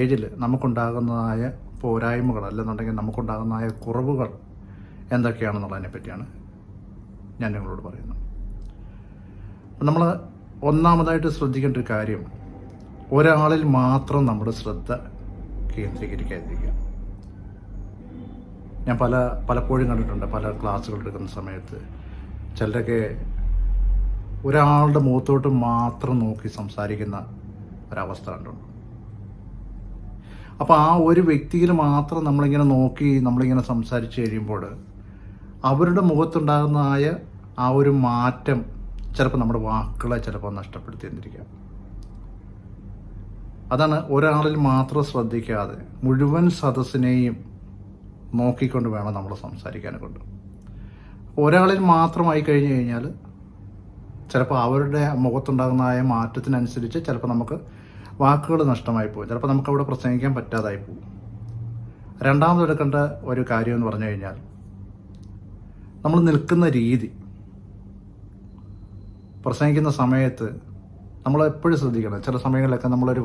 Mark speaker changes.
Speaker 1: ഏജിൽ നമുക്കുണ്ടാകുന്നതായ പോരായ്മകൾ അല്ലെന്നുണ്ടെങ്കിൽ നമുക്കുണ്ടാകുന്നതായ കുറവുകൾ എന്തൊക്കെയാണെന്നുള്ളതിനെ പറ്റിയാണ് ഞാൻ നിങ്ങളോട് പറയുന്നത്. നമ്മൾ ഒന്നാമതായിട്ട് ശ്രദ്ധിക്കേണ്ട ഒരു കാര്യം, ഒരാളിൽ മാത്രം നമ്മുടെ ശ്രദ്ധ കേന്ദ്രീകരിക്കാതിരിക്കുക. ഞാൻ പലപ്പോഴും കണ്ടിട്ടുണ്ട്, പല ക്ലാസ്സുകൾ എടുക്കുന്ന സമയത്ത് ചിലരൊക്കെ ഒരാളുടെ മുഖത്തോട്ട് മാത്രം നോക്കി സംസാരിക്കുന്ന ഒരവസ്ഥ കണ്ടുണ്ട്. അപ്പോൾ ആ ഒരു വ്യക്തിയിൽ മാത്രം നമ്മളിങ്ങനെ സംസാരിച്ച് കഴിയുമ്പോൾ അവരുടെ മുഖത്തുണ്ടാകുന്നതായ ആ ഒരു മാറ്റം ചിലപ്പോൾ നമ്മുടെ വാക്കുകളെ ചിലപ്പോൾ നഷ്ടപ്പെടുത്തി എന്നിരിക്കാം. അതാണ് ഒരാളിൽ മാത്രം ശ്രദ്ധിക്കാതെ മുഴുവൻ സദസ്സിനെയും നോക്കിക്കൊണ്ട് വേണം നമ്മൾ സംസാരിക്കാനെ കൊണ്ട്. ഒരാളിൽ മാത്രമായി കഴിഞ്ഞു കഴിഞ്ഞാൽ ചിലപ്പോൾ അവരുടെ മുഖത്തുണ്ടാകുന്നതായ മാറ്റത്തിനനുസരിച്ച് ചിലപ്പോൾ നമുക്ക് വാക്കുകൾ നഷ്ടമായി പോകും, ചിലപ്പോൾ നമുക്കവിടെ പ്രസംഗിക്കാൻ പറ്റാതായി പോകും. രണ്ടാമതെടുക്കേണ്ട ഒരു കാര്യം എന്ന് പറഞ്ഞു കഴിഞ്ഞാൽ, നമ്മൾ നിൽക്കുന്ന രീതി. പ്രസംഗിക്കുന്ന സമയത്ത് നമ്മൾ എപ്പോഴും ശ്രദ്ധിക്കണം. ചില സമയങ്ങളിലൊക്കെ നമ്മളൊരു